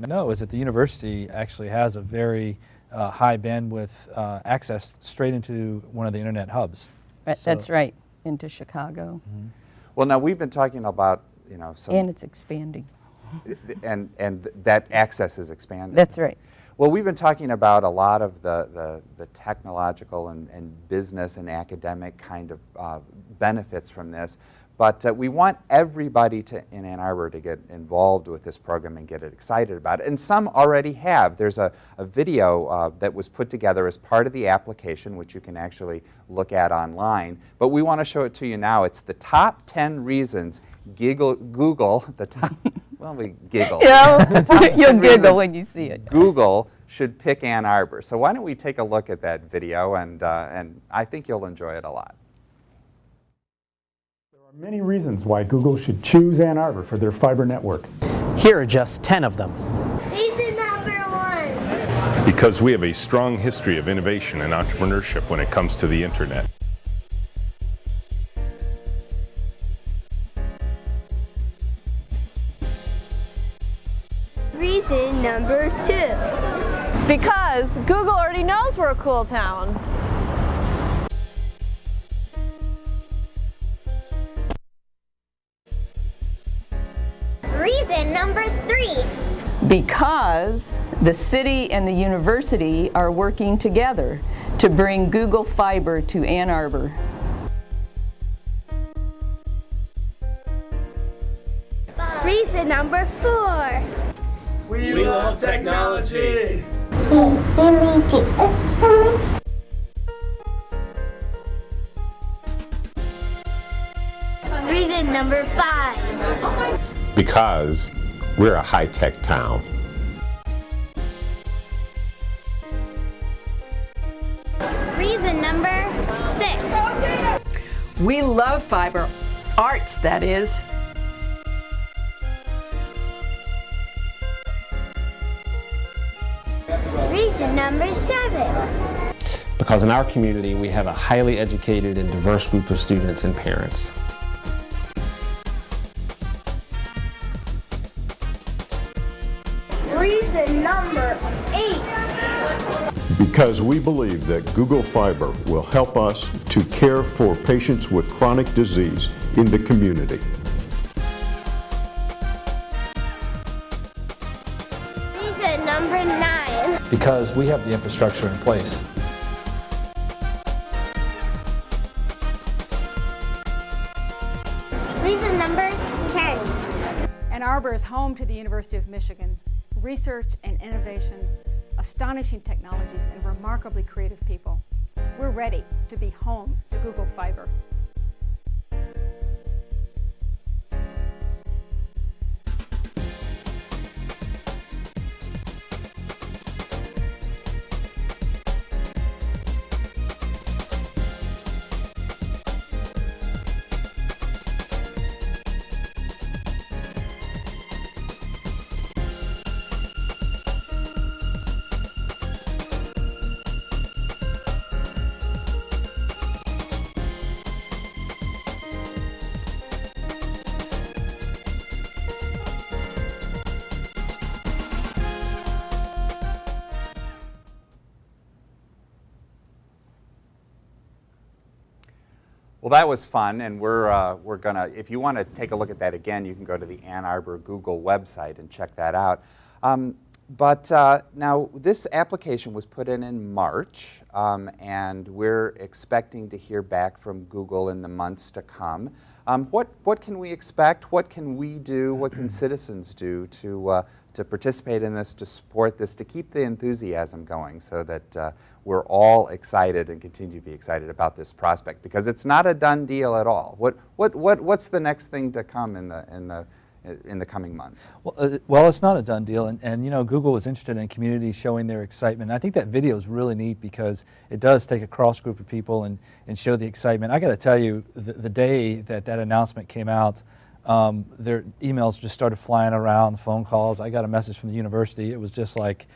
know is that the university actually has a very high bandwidth access straight into one of the internet hubs. That's right, into Chicago. Mm-hmm. Well, now we've been talking about, you know, some, and it's expanding. and that access is expanding. That's right. Well, we've been talking about a lot of the technological and business and academic kind of benefits from this, but we want everybody in Ann Arbor to get involved with this program and get excited about it. And some already have. There's a video that was put together as part of the application, which you can actually look at online. But we want to show it to you now. It's the top 10 reasons Google, the top, well, we giggle. Yeah, you'll giggle when you see it. Google should pick Ann Arbor. So why don't we take a look at that video, and I think you'll enjoy it a lot. There are many reasons why Google should choose Ann Arbor for their fiber network. Here are just 10 of them. Reason number 1. Because we have a strong history of innovation and entrepreneurship when it comes to the internet. Reason number 2. Because Google already knows we're a cool town. Reason number 3. Because the city and the university are working together to bring Google Fiber to Ann Arbor. Reason number 4. We love technology. Reason number 5. Because we're a high-tech town. Reason number 6. We love fiber arts, that is. Reason number 7. Because in our community, we have a highly educated and diverse group of students and parents. Reason number 8. Because we believe that Google Fiber will help us to care for patients with chronic disease in the community. Reason number 9. Because we have the infrastructure in place. Reason number 10. Ann Arbor is home to the University of Michigan. Research and innovation, astonishing technologies, and remarkably creative people. We're ready to be home to Google Fiber. Well, that was fun, and we're gonna, if you want to take a look at that again, you can go to the Ann Arbor Google website and check that out. Now, this application was put in March, and we're expecting to hear back from Google in the months to come. What can we expect? What can we do? What can citizens do to participate in this, to support this, to keep the enthusiasm going, so that we're all excited and continue to be excited about this prospect? Because it's not a done deal at all. What's the next thing to come in the coming months? Well, it's not a done deal, and you know, Google was interested in communities showing their excitement. And I think that video is really neat because it does take a cross group of people and show the excitement. I got to tell you, the day that announcement came out, their emails just started flying around, phone calls. I got a message from the university. It was just like,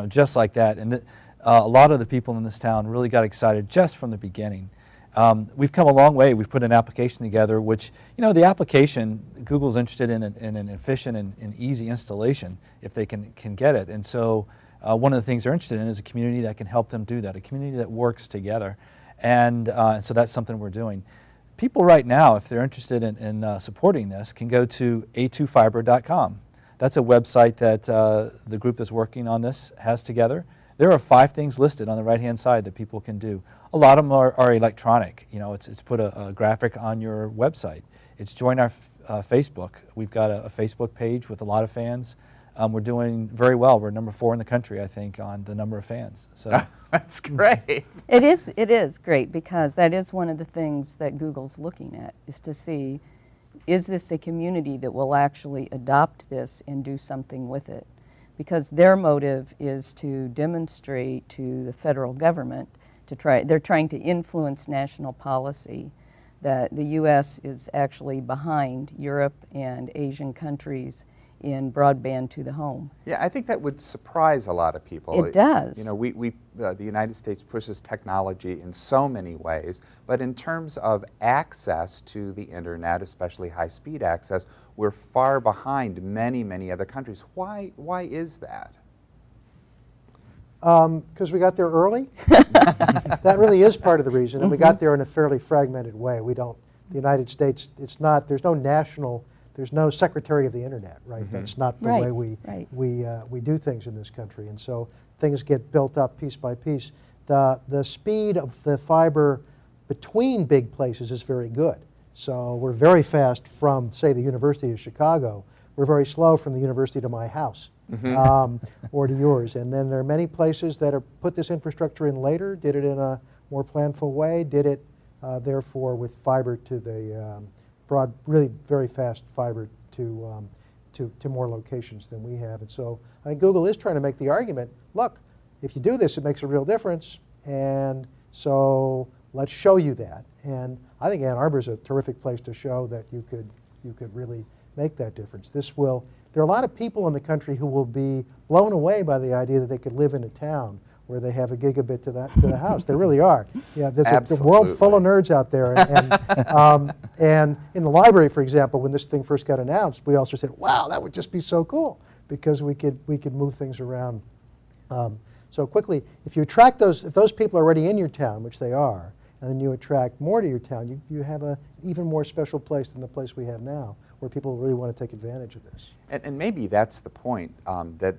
just like that. And a lot of the people in this town really got excited just from the beginning. We've come a long way. We've put an application together, which, the application, Google's interested in an efficient and easy installation if they can get it. And so one of the things they're interested in is a community that can help them do that, a community that works together. And so that's something we're doing. People right now, if they're interested in supporting this, can go to a2fiber.com. That's a website that the group that's working on this has together. There are 5 things listed on the right-hand side that people can do. A lot of them are electronic. It's put a graphic on your website. It's join our Facebook. We've got a Facebook page with a lot of fans. We're doing very well. We're number 4 in the country, I think, on the number of fans. So that's great. It is great, because that is one of the things that Google's looking at, is to see, is this a community that will actually adopt this and do something with it? Because their motive is to demonstrate to the federal government, they're trying to influence national policy, that the U.S. is actually behind Europe and Asian countries in broadband to the home. Yeah, I think that would surprise a lot of people. It does. The United States pushes technology in so many ways, but in terms of access to the internet, especially high-speed access, we're far behind many, many other countries. Why is that? Because we got there early. That really is part of the reason, and we got there in a fairly fragmented way. The United States, there's no secretary of the internet, right? Mm-hmm. That's not the way we do things in this country, and so things get built up piece by piece. The speed of the fiber between big places is very good. So we're very fast from, say, the University of Chicago. We're very slow from the university to my house. Mm-hmm. Or to yours. And then there are many places that have put this infrastructure in later, did it in a more planful way, did it therefore with fiber to the broad, really very fast fiber to more locations than we have. And so I think Google is trying to make the argument, look, if you do this, it makes a real difference. And so let's show you that. And I think Ann Arbor is a terrific place to show that you could really make that difference. There are a lot of people in the country who will be blown away by the idea that they could live in a town where they have a gigabit to the house. There really are. Yeah, there's a world full of nerds out there. And in the library, for example, when this thing first got announced, we also said, wow, that would just be so cool, because we could move things around so quickly. If you attract if those people are already in your town, which they are, and then you attract more to your town, you have an even more special place than the place we have now, where people really want to take advantage of this. And maybe that's the point, that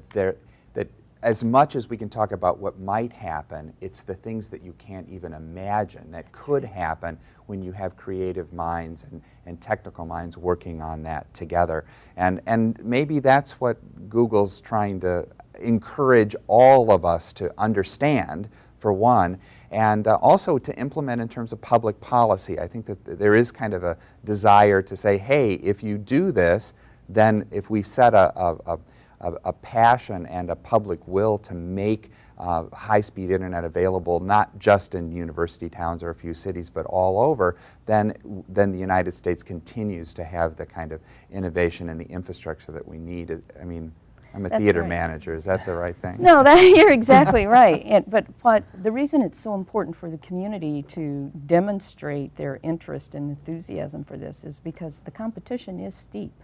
as much as we can talk about what might happen, it's the things that you can't even imagine that could happen when you have creative minds and technical minds working on that together. And maybe that's what Google's trying to encourage all of us to understand, for one, and also to implement in terms of public policy. I think that there is kind of a desire to say, hey, if you do this, then if we set a passion and a public will to make high-speed internet available, not just in university towns or a few cities, but all over, then the United States continues to have the kind of innovation and the infrastructure that we need. I mean, I'm a theater manager. Is that the right thing? No, you're exactly right. But the reason it's so important for the community to demonstrate their interest and enthusiasm for this is because the competition is steep.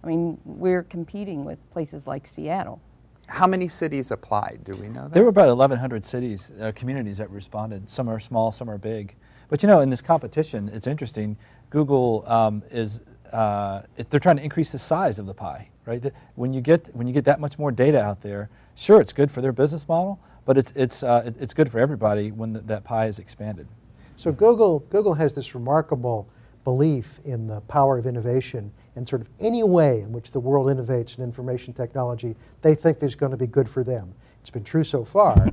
I mean, we're competing with places like Seattle. How many cities applied? Do we know that? There were about 1,100 cities, communities that responded. Some are small, some are big. But in this competition, it's interesting. Google they're trying to increase the size of the pie, right? When you get that much more data out there, sure, it's good for their business model, but it's good for everybody when that pie is expanded. So Google has this remarkable belief in the power of innovation, and sort of any way in which the world innovates in information technology, they think there's going to be good for them. It's been true so far.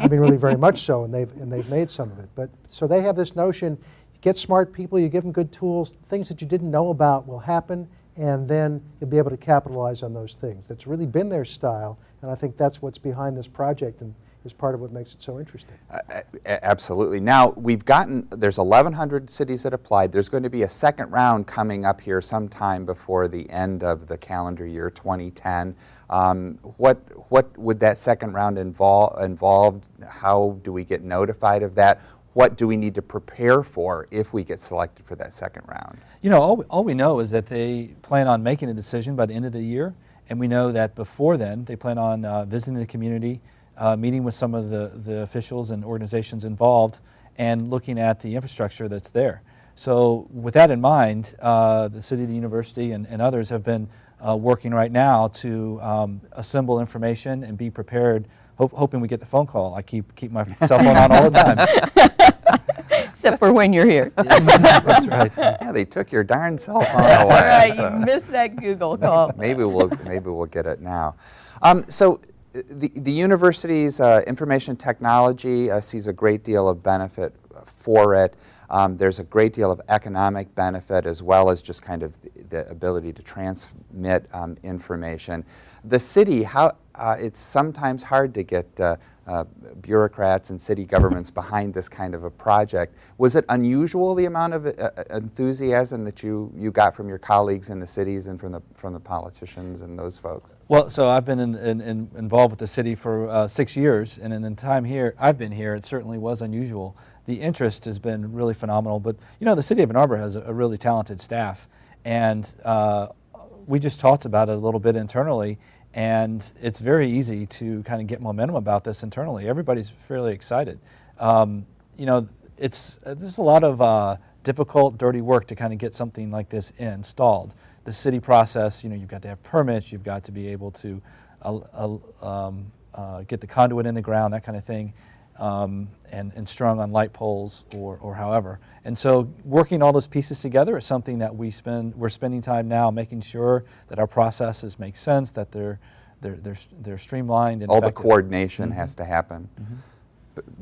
Really very much so, and they've made some of it. But so they have this notion: you get smart people, you give them good tools, things that you didn't know about will happen, and then you'll be able to capitalize on those things. That's really been their style, and I think that's what's behind this project and is part of what makes it so interesting. Absolutely. Now, there's 1,100 cities that applied. There's going to be a second round coming up here sometime before the end of the calendar year 2010. What would that second round involve? How do we get notified of that? what do we need to prepare for if we get selected for that second round? You know, all we know is that they plan on making a decision by the end of the year, and we know that before then they plan on visiting the community, meeting with some of the officials and organizations involved, and looking at the infrastructure that's there. So with that in mind, the city, the university, and others have been working right now to assemble information and be prepared, hoping we get the phone call. I keep my cell phone on all the time. Except for when you're here. Yes, that's right. Yeah, they took your darn cell phone away. All right, so. you missed that Google call. Maybe we'll get it now. So the university's information technology sees a great deal of benefit for it. There's a great deal of economic benefit as well as just kind of the ability to transmit information. The city, it's sometimes hard to get bureaucrats and city governments behind this kind of a project. Was it unusual, the amount of enthusiasm that you got from your colleagues in the cities and from the politicians and those folks? Well, so I've been involved with the city for 6 years, and in the time here I've been here, it certainly was unusual. The interest has been really phenomenal, but you know, the city of Ann Arbor has a really talented staff, and we just talked about it a little bit internally, and it's very easy to kind of get momentum about this internally. Everybody's fairly excited. You know, there's a lot of difficult, dirty work to kind of get something like this installed. The city process, you know, you've got to have permits, you've got to be able to get the conduit in the ground, that kind of thing. And strung on light poles or however. And so working all those pieces together is something that we're spending time now making sure that our processes make sense, that they're streamlined and all effective. The coordination has to happen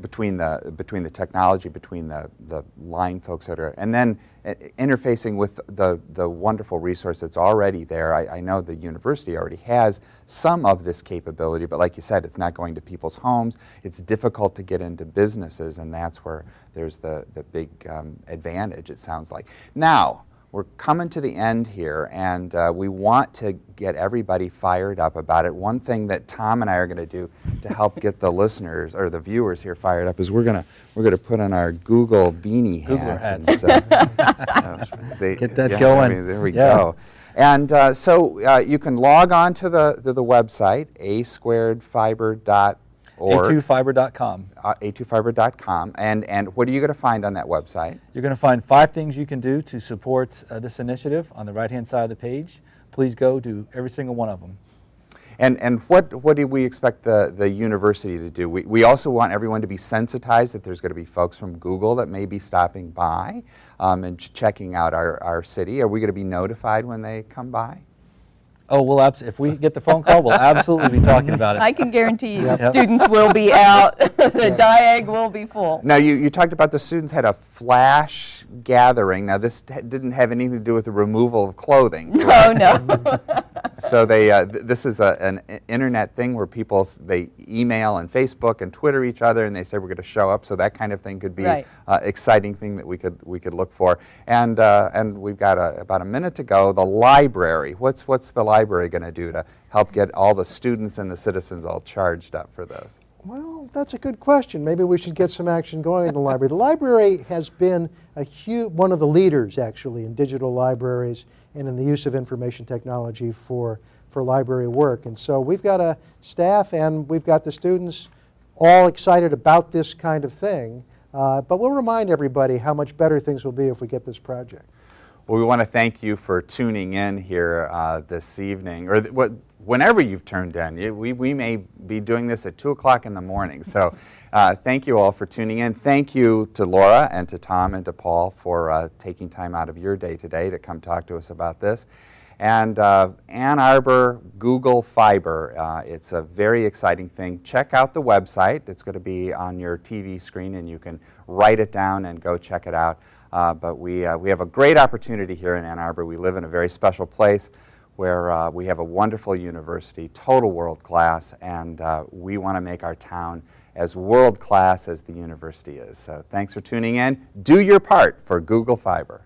between the technology, between the line folks that are, and then interfacing with the wonderful resource that's already there. I know the university already has some of this capability, but like you said, it's not going to people's homes. It's difficult to get into businesses, and that's where there's the big advantage, it sounds like. Now, we're coming to the end here, and we want to get everybody fired up about it. One thing that Tom and I are going to do to help get the listeners or the viewers here fired up is we're going to put on our Google beanie hats. And, get that going. I mean, there we go. And so you can log on to the website, a2fiber.org. A2fiber.com. A2fiber.com. And what are you going to find on that website? You're going to find 5 things you can do to support this initiative on the right-hand side of the page. Please go do every single one of them. And what do we expect the university to do? We also want everyone to be sensitized that there's going to be folks from Google that may be stopping by and checking out our city. Are we going to be notified when they come by? Oh, we'll if we get the phone call, we'll absolutely be talking about it. I can guarantee you the students will be out. The diag will be full. Now, you talked about the students had a flash gathering. Now, this didn't have anything to do with the removal of clothing. No. So this is an internet thing where they email and Facebook and Twitter each other, and they say we're going to show up. So that kind of thing could be exciting thing that we could look for. And we've got about a minute to go. The library. What's the library going to do to help get all the students and the citizens all charged up for this? Well, that's a good question. Maybe we should get some action going in the library. The library has been one of the leaders, actually, in digital libraries and in the use of information technology for library work. And so we've got a staff and we've got the students all excited about this kind of thing. But we'll remind everybody how much better things will be if we get this project. Well, we want to thank you for tuning in here this evening, or whenever you've tuned in. We may be doing this at 2 o'clock in the morning. So thank you all for tuning in. Thank you to Laura and to Tom and to Paul for taking time out of your day today to come talk to us about this. And Ann Arbor Google Fiber, it's a very exciting thing. Check out the website. It's going to be on your TV screen, and you can write it down and go check it out. But we have a great opportunity here in Ann Arbor. We live in a very special place where we have a wonderful university, total world class, and we want to make our town as world class as the university is. So thanks for tuning in. Do your part for Google Fiber.